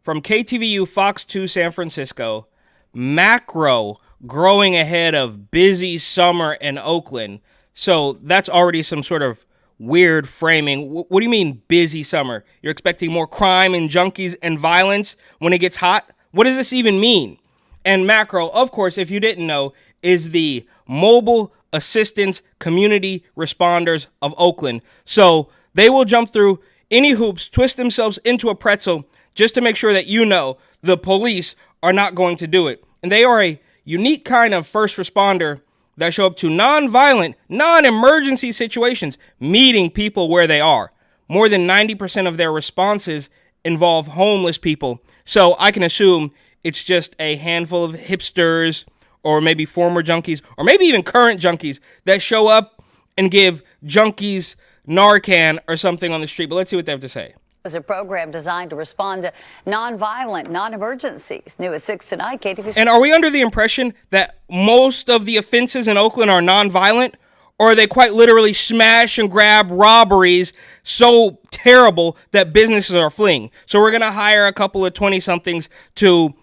from KTVU Fox 2 San Francisco, macro growing ahead of busy summer in Oakland. So that's already some sort of weird framing. What do you mean busy summer? You're expecting more crime and junkies and violence when it gets hot? What does this even mean? And macro, of course, if you didn't know, is the Mobile Assistance Community Responders of Oakland. So they will jump through any hoops, twist themselves into a pretzel just to make sure that you know the police are not going to do it. And they are a unique kind of first responder that show up to non-violent, non-emergency situations, meeting people where they are. More than 90% of their responses involve homeless people. So I can assume it's just a handful of hipsters or maybe former junkies or maybe even current junkies that show up and give junkies Narcan or something on the street. But let's see what they have to say. It's a program designed to respond to non-violent, non-emergencies. New at 6 tonight, KTVU. And are we under the impression that most of the offenses in Oakland are non-violent? Or are they quite literally smash and grab robberies so terrible that businesses are fleeing? So we're going to hire a couple of 20-somethings to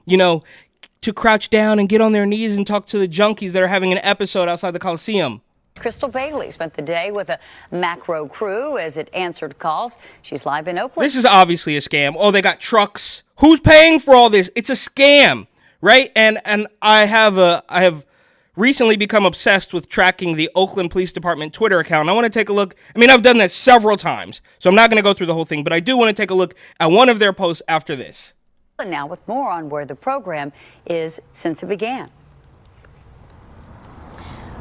crouch down and get on their knees and talk to the junkies that are having an episode outside the Coliseum. Crystal Bailey spent the day with a macro crew as it answered calls. She's live in Oakland. This is obviously a scam. Oh, they got trucks. Who's paying for all this? It's a scam, right? And I have recently become obsessed with tracking the Oakland Police Department Twitter account. I want to take a look. I mean, I've done that several times, so I'm not going to go through the whole thing, but I do want to take a look at one of their posts after this. And now with more on where the program is since it began.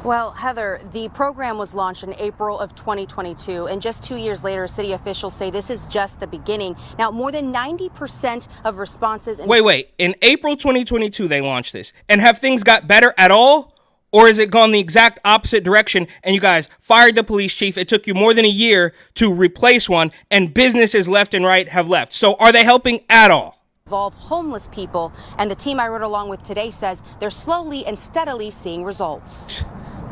Well, Heather, the program was launched in April of 2022, and just 2 years later, city officials say this is just the beginning. Now, more than 90% of responses... Wait. In April 2022, they launched this. And have things got better at all? Or has it gone the exact opposite direction, and you guys fired the police chief? It took you more than a year to replace one, and businesses left and right have left. So are they helping at all? Involve homeless people, and the team I rode along with today says they're slowly and steadily seeing results.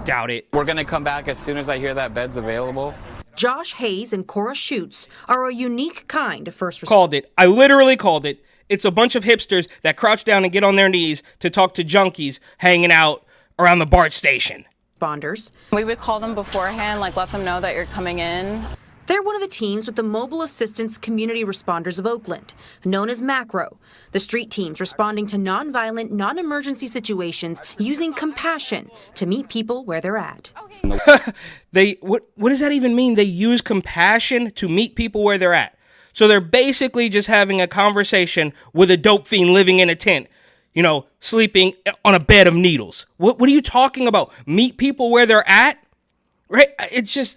Doubt it. We're going to come back as soon as I hear that bed's available. Josh Hayes and Cora Schutz are a unique kind of first responder. Called it. I literally called it. It's a bunch of hipsters that crouch down and get on their knees to talk to junkies hanging out around the BART station. Responders. We would call them beforehand, let them know that you're coming in. They're one of the teams with the Mobile Assistance Community Responders of Oakland, known as MACRO. The street teams responding to non-violent, non-emergency situations using compassion to meet people where they're at. What does that even mean? They use compassion to meet people where they're at. So they're basically just having a conversation with a dope fiend living in a tent, sleeping on a bed of needles. What are you talking about? Meet people where they're at? Right?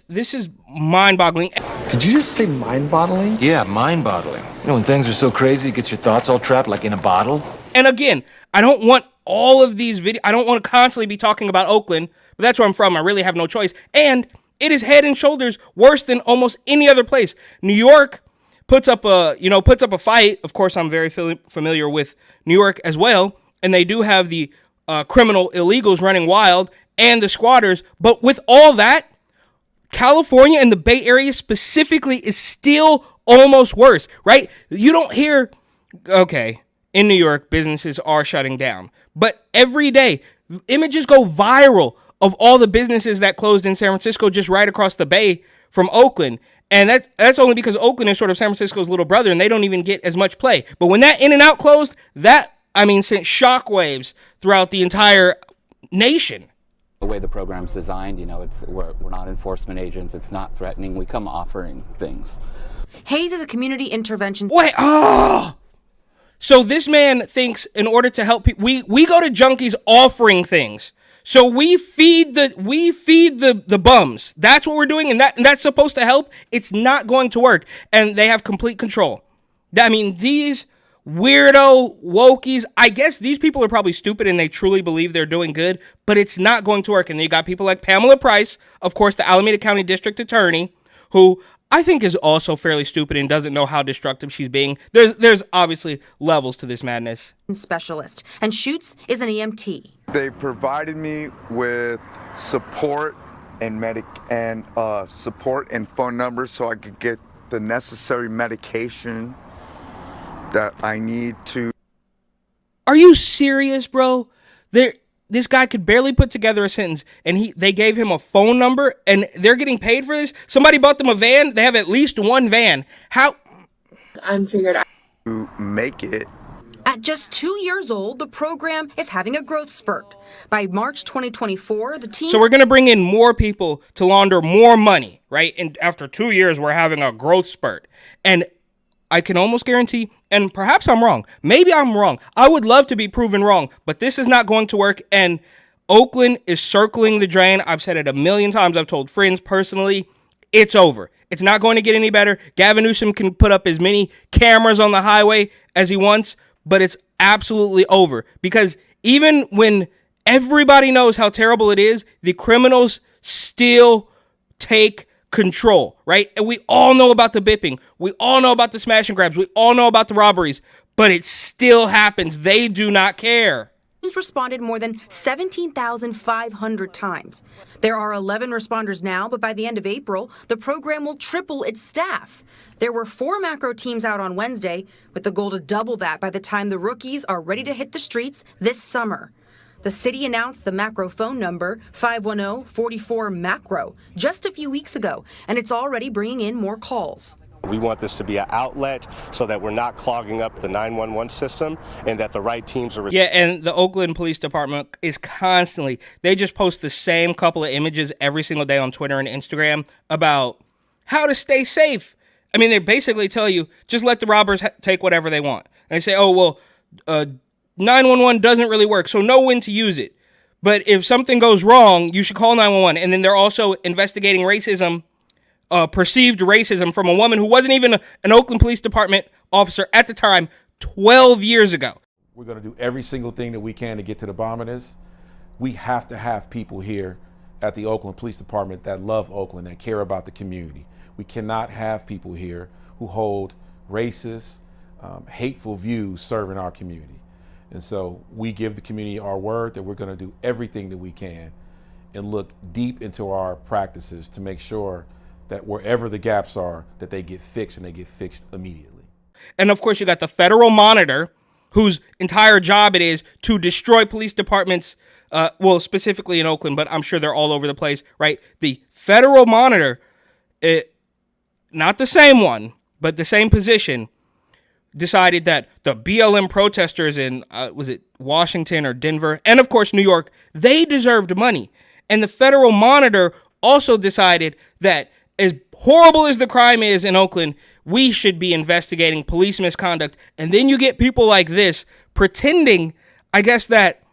This is mind-boggling. Did you just say mind-boggling? Yeah, mind-boggling. When things are so crazy, it gets your thoughts all trapped like in a bottle. And again, I don't want all of these videos. I don't want to constantly be talking about Oakland, but that's where I'm from. I really have no choice. And it is head and shoulders worse than almost any other place. New York puts up a fight. Of course, I'm very familiar with New York as well. And they do have the criminal illegals running wild and the squatters. But with all that, California and the Bay Area specifically is still almost worse, right? You don't hear, okay, in New York, businesses are shutting down. But every day, images go viral of all the businesses that closed in San Francisco just right across the bay from Oakland. And that's only because Oakland is sort of San Francisco's little brother, and they don't even get as much play. But when that In-N-Out closed, sent shockwaves throughout the entire nation. The way the program's designed, we're not enforcement agents. It's not threatening. We come offering things. Hayes is a community intervention. So this man thinks in order to help people, we go to junkies offering things. So we feed the bums. That's what we're doing, and that's supposed to help. It's not going to work, and they have complete control. I mean, these weirdo wokies, I guess these people are probably stupid and they truly believe they're doing good, but it's not going to work. And you got people like Pamela Price, of course, the Alameda County District Attorney, who I think is also fairly stupid and doesn't know how destructive she's being. There's obviously levels to this madness. Specialist, and Schutz is an EMT. They provided me with support and support and phone numbers so I could get the necessary medication that I need to. Are you serious, bro? This guy could barely put together a sentence, and they gave him a phone number, and they're getting paid for this? Somebody bought them a van. They have at least one van. How? I'm figured out To make it. At just 2 years old, the program is having a growth spurt. By March 2024, the team... So we're going to bring in more people to launder more money, right? And after 2 years, we're having a growth spurt. And I can almost guarantee, and perhaps I'm wrong. Maybe I'm wrong. I would love to be proven wrong, but this is not going to work. And Oakland is circling the drain. I've said it a million times. I've told friends personally, it's over. It's not going to get any better. Gavin Newsom can put up as many cameras on the highway as he wants, but it's absolutely over. Because even when everybody knows how terrible it is, the criminals still take control, right? And we all know about the bipping. We all know about the smash and grabs. We all know about the robberies, but it still happens. They do not care. Responded more than 17,500 times. There are 11 responders now, but by the end of April, the program will triple its staff. There were 4 macro teams out on Wednesday, with the goal to double that by the time the rookies are ready to hit the streets this summer. The city announced the macro phone number, 510-44-MACRO, just a few weeks ago, and it's already bringing in more calls. We want this to be an outlet so that we're not clogging up the 911 system and that the right teams are... Yeah, and the Oakland Police Department is constantly... They just post the same couple of images every single day on Twitter and Instagram about how to stay safe. I mean, they basically tell you, just let the robbers take whatever they want. And they say, oh, well, 911 doesn't really work, so know when to use it. But if something goes wrong, you should call 911. And then they're also investigating racism, perceived racism from a woman who wasn't even an Oakland Police Department officer at the time 12 years ago. We're going to do every single thing that we can to get to the bottom of this. We have to have people here at the Oakland Police Department that love Oakland, that care about the community. We cannot have people here who hold racist, hateful views serving our community. And so we give the community our word that we're going to do everything that we can and look deep into our practices to make sure that wherever the gaps are, that they get fixed and they get fixed immediately. And of course, you got the Federal Monitor, whose entire job it is to destroy police departments, well, specifically in Oakland, but I'm sure they're all over the place, right? The Federal Monitor, not the same one, but the same position, decided that the BLM protesters in, was it Washington or Denver, and of course New York, they deserved money. And the Federal Monitor also decided that as horrible as the crime is in Oakland, we should be investigating police misconduct. And then you get people like this pretending, I guess, that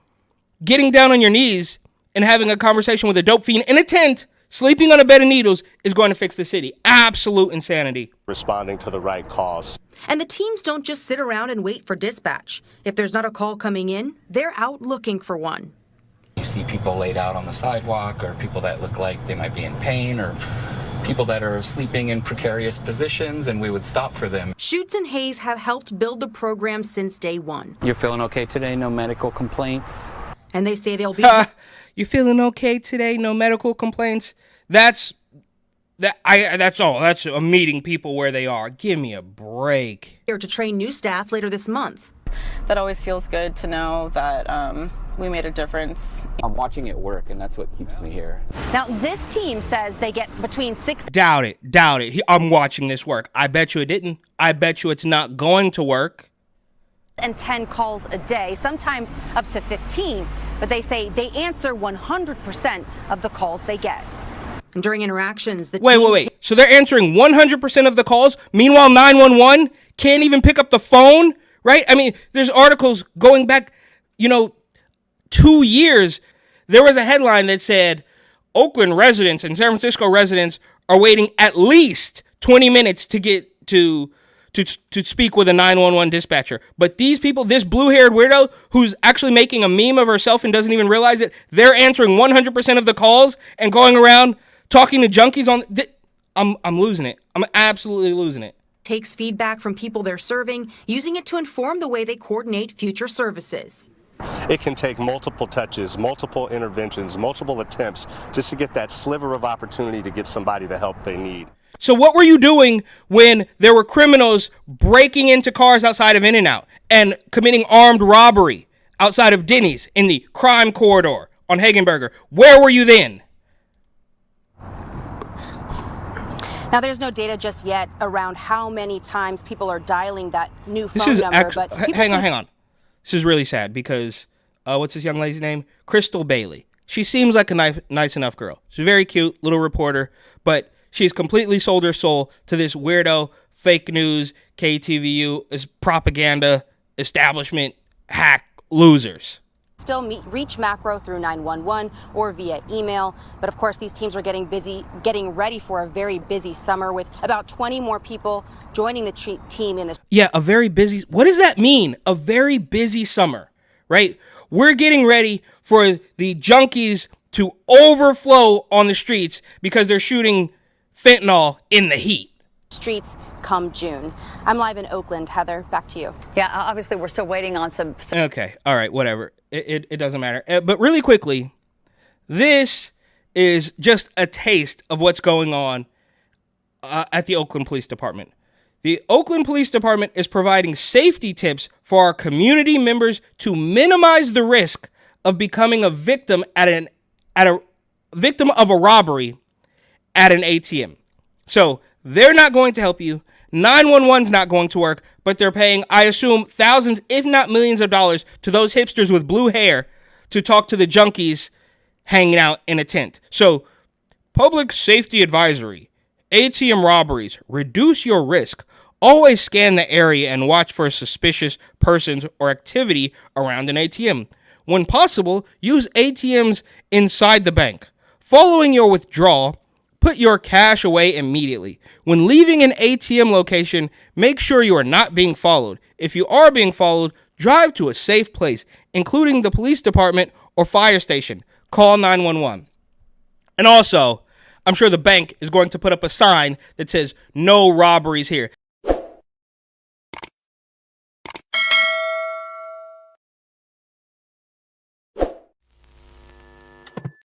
getting down on your knees and having a conversation with a dope fiend in a tent, sleeping on a bed of needles, is going to fix the city. Absolute insanity. Responding to the right cause. And the teams don't just sit around and wait for dispatch. If there's not a call coming in, they're out looking for one. You see people laid out on the sidewalk, or people that look like they might be in pain, or people that are sleeping in precarious positions, and we would stop for them. Schutz and Hayes have helped build the program since day one. You're feeling okay today? No medical complaints? And they say they'll be... You feeling okay today? No medical complaints? That's all. That's a meeting people where they are. Give me a break. Here to train new staff later this month. That always feels good to know that we made a difference. I'm watching it work, and that's what keeps me here. Now, this team says they get between 6... Doubt it. I'm watching this work. I bet you it didn't. I bet you it's not going to work. and 10 calls a day, sometimes up to 15. But they say they answer 100% of the calls they get. And during interactions, the Wait. So they're answering 100% of the calls? Meanwhile, 911 can't even pick up the phone, right? I mean, there's articles going back, 2 years. There was a headline that said, Oakland residents and San Francisco residents are waiting at least 20 minutes to get to speak with a 911 dispatcher. But these people, this blue-haired weirdo who's actually making a meme of herself and doesn't even realize it, they're answering 100% of the calls and going around talking to junkies on... I'm losing it. I'm absolutely losing it. Takes feedback from people they're serving, using it to inform the way they coordinate future services. It can take multiple touches, multiple interventions, multiple attempts just to get that sliver of opportunity to get somebody the help they need. So what were you doing when there were criminals breaking into cars outside of In-N-Out and committing armed robbery outside of Denny's in the crime corridor on Hagenberger? Where were you then? Now, there's no data just yet around how many times people are dialing that new phone number. But hang on. This is really sad because what's this young lady's name? Crystal Bailey. She seems like a nice enough girl. She's a very cute little reporter, but she's completely sold her soul to this weirdo, fake news, KTVU, is propaganda, establishment, hack losers. Still reach Macro through 911 or via email. But of course, these teams are getting busy, getting ready for a very busy summer with about 20 more people joining the team in the. Yeah, a very busy. What does that mean? A very busy summer, right? We're getting ready for the junkies to overflow on the streets because they're shooting fentanyl in the heat. Streets come June. I'm live in Oakland. Heather, back to you. Yeah, obviously we're still waiting on some. Okay, all right, whatever. It doesn't matter. But really quickly, this is just a taste of what's going on at the Oakland Police Department. The Oakland Police Department is providing safety tips for our community members to minimize the risk of becoming a victim victim of a robbery at an ATM. So they're not going to help you. 911's not going to work, but they're paying, I assume, thousands, if not millions of dollars to those hipsters with blue hair to talk to the junkies hanging out in a tent. So, public safety advisory, ATM robberies, reduce your risk. Always scan the area and watch for suspicious persons or activity around an ATM. When possible, use ATMs inside the bank. Following your withdrawal, put your cash away immediately. When leaving an ATM location, make sure you are not being followed. If you are being followed, drive to a safe place, including the police department or fire station. Call 911. And also, I'm sure the bank is going to put up a sign that says, no robberies here.